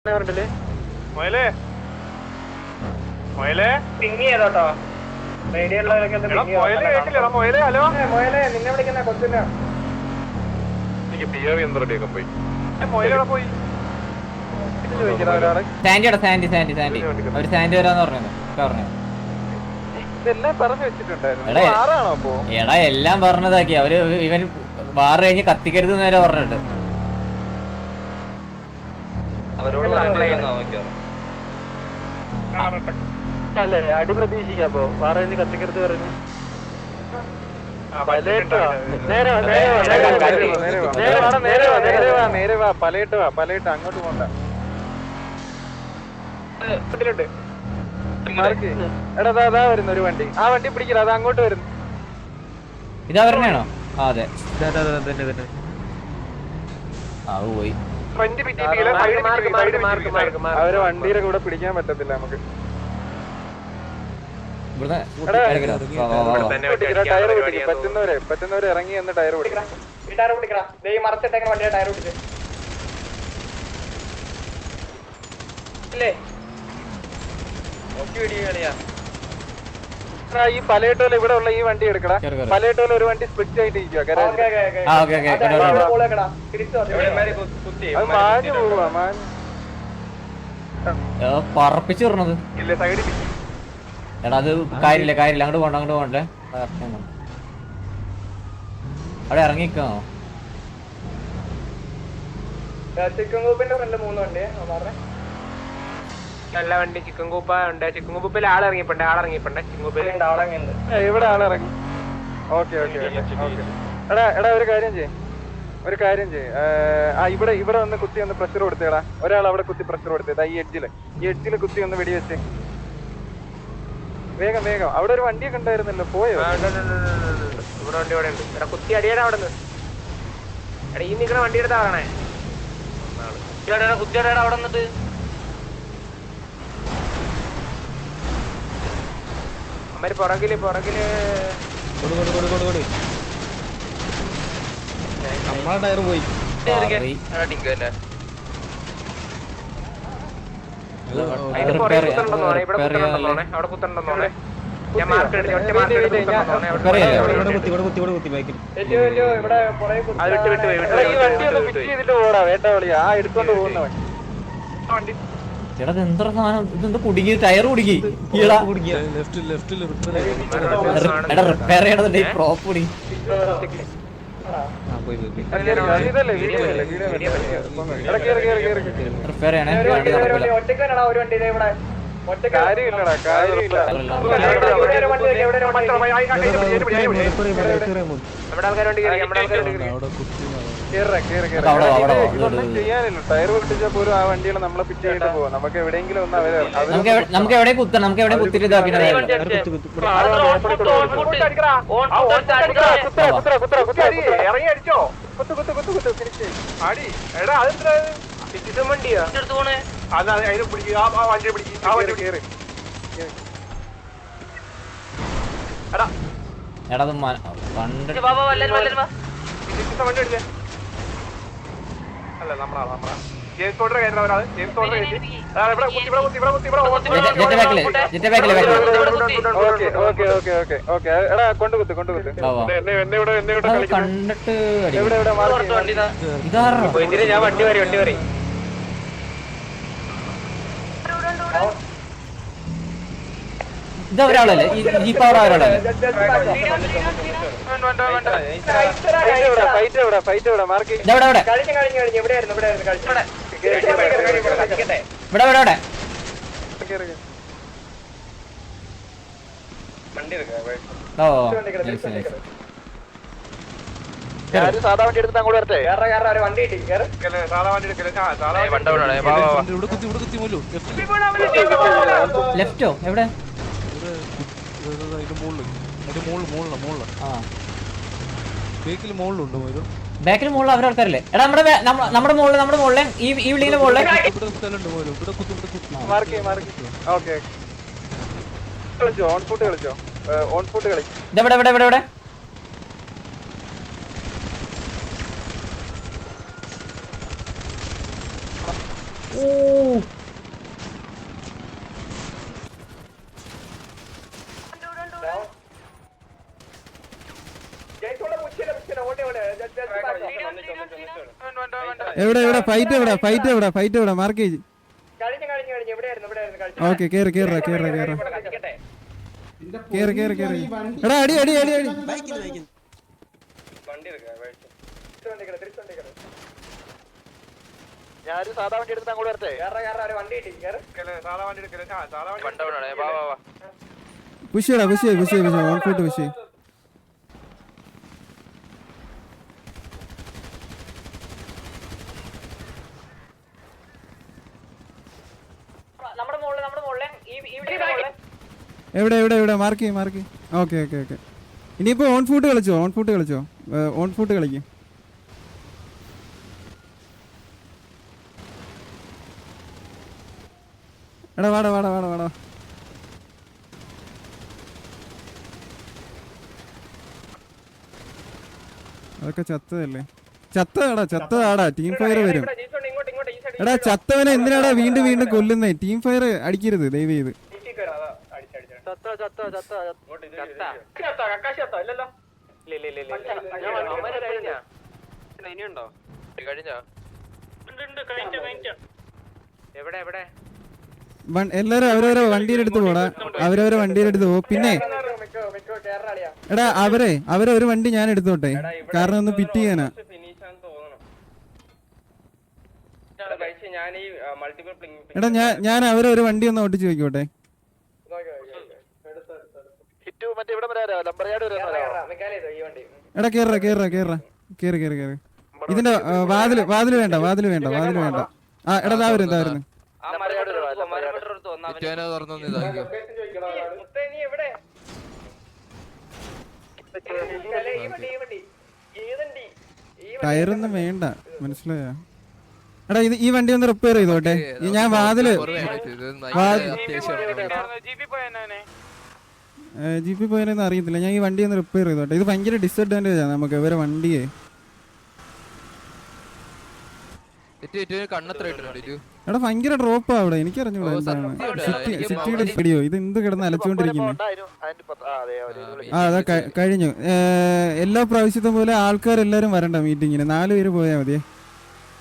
മൊയലേ മൊയലേ പിങ്ങി ചെയ്തോട്ടോ മൊയലേ കേട്ടില്ലടാ മൊയലേ hello മോയലെ നിന്നെ വിളിക്കുന്ന കൊച്ചില്ല എനിക്ക് പിയർ യന്ത്രടിയൊക്കെ പോയി മൊയലവിടെ പോയി സാൻഡിയുടെ സാൻഡി സാൻഡി സാൻഡി അവര് സാൻഡി വരാന്ന് പറഞ്ഞു ഇതെല്ലാം പറഞ്ഞു വെച്ചിട്ടുണ്ടായിരുന്നു ആറാണോ അപ്പോ എടാ എല്ലാം പറഞ്ഞതാക്കി അവര് ഇവൻ വാറ് കഴിഞ്ഞ് കത്തിക്കരുത് നേരെ പറഞ്ഞിട്ട് അല്ലേ അടി പ്രതീക്ഷിക്കാപ്പോ വാറ കഴിഞ്ഞ് കത്തിക്കരുത് പറഞ്ഞു നേരെ വാ പലയിട്ട് വാ പലയിട്ട് അങ്ങോട്ട് പോണ്ട എടാ അതാ വരുന്നു ഒരു വണ്ടി ആ വണ്ടി പിടിക്കില്ല അത് അങ്ങോട്ട് വരുന്നു ഇതാ പറഞ്ഞാണോ ആ അതെ ആ പോയി അവര് വണ്ടിയുടെ കൂടെ പിടിക്കാൻ പറ്റത്തില്ല നമുക്ക് ടയർ പിടിക്കും പറ്റുന്നവരെ ഇറങ്ങി എന്ന് ടയർ പിടിക്കണം ടയർ പിടിക്കണം മറച്ചിട്ടേക്കുന്ന വണ്ടിയുടെ ടയർ പിടിച്ച് ഇല്ലേ ഈ പലയിട്ടോല ഇവിടെ ഉള്ള ഈ വണ്ടി എടുക്കടാ പലയിട്ടോല ഒരു വണ്ടി സ്പ്ലിറ്റ് ആയിട്ട് ഇരിക്കുക അത് മാഞ്ഞു പോവാ പറപ്പിച്ചു പറഞ്ഞത് ഇല്ല സൈഡിൽ എടാ അത് കാര്യമില്ല അങ്ങോട്ട് പോണ്ടേ അവിടെ ഇറങ്ങിക്കോ ചിക്കൻ കൂപ്പിന്റെ ഫ്രണ്ട് 3 വണ്ടി പറഞ്ഞേ നല്ല വണ്ടി ചിക്കൻ കൂപ്പ ഉണ്ട് ചിക്കൻ കൂപ്പിൽ ആളിറങ്ങിപ്പോണ്ട് ചിക്കൻ കൂപ്പിൽ ഇവിടെ ആളിറങ്ങി ഓക്കെ എടാ ഒരു കാര്യം ചെയ്യ് ആ ഇവിടെ ഒന്ന് കുത്തി ഒന്ന് പ്രഷർ കൊടുത്തേടാ ഒരാൾ അവിടെ കുത്തി പ്രഷർ കൊടുത്തേടാ ഈ എഡ്ജില് കുത്തി ഒന്ന് വെടിവെച്ച് വേഗം അവിടെ ഒരു വണ്ടിയൊക്കെ ഉണ്ടായിരുന്നല്ലോ പോയോ ഇവിടെ വണ്ടി ഇവിടെ ഉണ്ട് എടാ കുത്തി അടിയടാ അവിടെ നിന്ന് എടാ ഈ നിൽക്കണ വണ്ടി എടുത്താ പറയണേ കുത്തിയടാ അവിടെ നിന്നിട്ട് അമ്മര് പുറകില് നമ്മളെ ടയർ പോയി അവിടെ കുത്തണ്ടെന്നോണേ ഞാൻ മാർക്ക് ഒറ്റ മാർക്ക് ഇവിടെ അത് വിട്ട് ഈ വണ്ടി ഒന്ന് ഫിറ്റ് ചെയ്തിട്ട് പോടാ വേട്ട വിളിയാ ആ എടുത്തോണ്ട് പോകുന്ന വണ്ടി എടാ എന്താ സാധനം ഇതെന്താ കുടുങ്ങി ടയർ കുടുങ്ങി എടാ റിപ്പയർ ചെയ്യണതുണ്ട് ഈ പ്രോപ്പ് കുടി റിപ്പയർ ചെയ്യണേ ഒറ്റക്കാണോ ഒരു വണ്ടി ഇവിടെ കാര്യമില്ലടാ നമ്മുടെ ആൾക്കാർ വണ്ടി ചെയ്യാനില്ല ടയർ പൊട്ടിച്ചാൽ പോലും ആ വണ്ടികൾ നമ്മളെ പിറ്റ് ചെയ്തിട്ട് പോവാം നമുക്ക് എവിടെയെങ്കിലും ഒന്ന് നമുക്ക് എവിടെ കുത്തണം നമുക്ക് എവിടെ കുത്തിട്ട് ഇതാക്കി ഇറങ്ങി അടിച്ചോ കുത്ത് അടി എടാ അതെന്താ വണ്ടിയാ അത് അതിനെ പിടിക്കുക ആ വണ്ടിയെ പിടിക്കും ആ വണ്ടി കയറി എടാ എടാ പണ്ട് വണ്ടി അടിച്ചേ അല്ല നമ്മളാ ജെയിംസ് ബോർഡർ കയറുന്ന ഒരാള് ജെയിംസ് ബോർഡർ ഓക്കെ എടാ കൊണ്ടുകുത്ത് കണ്ടിട്ട് എവിടെ ഞാൻ വണ്ടി വരി ഇതാ ഒരാളല്ലേ ഈ പവർ ഒരാളല്ലേ ഫൈറ്റ് എവിടെ മാർക്ക് ഇതെവിടെ ഇവിടെ സാധാ വണ്ടി എടുത്ത് അങ്ങോട്ട് വരട്ടെ വണ്ടി കിട്ടി സാധാ വണ്ടി എടുക്കല്ലേ ലെഫ്റ്റോ എവിടെ ബാക്കിൽ മുകളിൽ അവരുടെ ആൾക്കാരല്ലേ എടാ നമ്മുടെ മുകളിലെ ഈ ബിൽഡിങ്ങിന്റെ മുകളിലെ ഓൺ ഫുട്ട് കളിച്ചോ ഇതെവിടെ എവിടെ എവിടെ ഫൈറ്റ് എവിടെ ഫൈറ്റ് എവിടെ ഫൈറ്റ് എവിടെ മാർക്ക് ചെയ്ത്. കഴിഞ്ഞു എവിടെയായിരുന്നു ഓക്കെ കേറ് കേറ് കേറ് കേറ് കേറ് കേറ് കേറ്. എടാ അടി അടി അടി അടി. ഞാൻ സാധാ വണ്ടി എടുത്ത് അങ്ങോട്ട് വരട്ടെ. വണ്ടി കിട്ടി സാധാ വണ്ടി എടുക്കല് സാധാ വണ്ടി പുഷ് ചെയ്യടാ പുഷ് ചെയ്യ് പുഷ് ചെയ്യ് പുഷ് ചെയ്യ് ഓൺ ഫുട്ട് പുഷ് ചെയ്യ്. നമ്മുടെ മുകളിൽ എവിടെ എവിടെ എവിടെ മാർക്ക് ചെയ്യ് മാർക്ക് ചെയ്യ്. Okay okay okay. ഇനിയിപ്പോ ഓൺ ഫുട്ട് കളിച്ചോ ഓൺ ഫുട്ട് കളിച്ചോ ഓൺ ഫുട്ട് കളിക്കും. എടാ വാടാ വാടാ വാടാ വാടാ. അതൊക്കെ ചത്തതല്ലേ ചത്തതാടാ ടീം ഫയർ വരും. എടാ ചത്തവനെ എന്തിനാടാ വീണ്ടും വീണ്ടും കൊല്ലുന്നേ? ടീം ഫയർ അടിക്കരുത് ദയവ് ചെയ്ത്. ഇനിയുണ്ടോ കഴിഞ്ഞോ? എവിടെ എവിടെ എല്ലാരും അവരവരെ വണ്ടിയിലെടുത്ത് പോടാ അവരവരെ വണ്ടിയിലെടുത്ത് പോ. പിന്നെ എടാ അവരെ ഒരു വണ്ടി ഞാൻ എടുത്തോട്ടെ കാരണം ഒന്ന് പിറ്റ് ചെയ്യാനാ. എടാ ഞാൻ അവരെ ഒരു വണ്ടി ഒന്ന് ഓട്ടിച്ച് വെക്കോട്ടെ. എടാ കേറ കേറ കേറ കേറ് കേറ് കേറ്. ഇതിന്റെ വാതില് വേണ്ട വാതില് വേണ്ട വാതില് വേണ്ട. ആ എടാ താവരുന്നു ടയറൊന്നും വേണ്ട മനസ്സിലായോ? എടാ ഇത് ഈ വണ്ടി ഒന്ന് റിപ്പയർ ചെയ്തോട്ടെ. ഞാൻ വാതില് ജീപ്പി പോയാലൊന്നും അറിയത്തില്ല. ഞാൻ ഈ വണ്ടി ഒന്ന് റിപ്പയർ ചെയ്തോട്ടെ. ഇത് ഭയങ്കര ഡിസഡ്വാൻറ്റേജ് ആണ് നമുക്ക് ഇവരെ വണ്ടിയെ. എടാ ഭയങ്കര ഡ്രോപ്പാ അവിടെ. എനിക്കറിഞ്ഞൂടാ എന്താണ് സിറ്റിയുടെ വീഡിയോ. ഇത് എന്ത് കിടന്ന് അലച്ചുകൊണ്ടിരിക്കുന്നു. ആ അതാ കഴിഞ്ഞു. എല്ലാ പ്രാവശ്യത്തും പോലെ ആൾക്കാരെല്ലാരും വരണ്ട മീറ്റിങ്ങിന്. 4 പേര് പോയാൽ മതിയേ.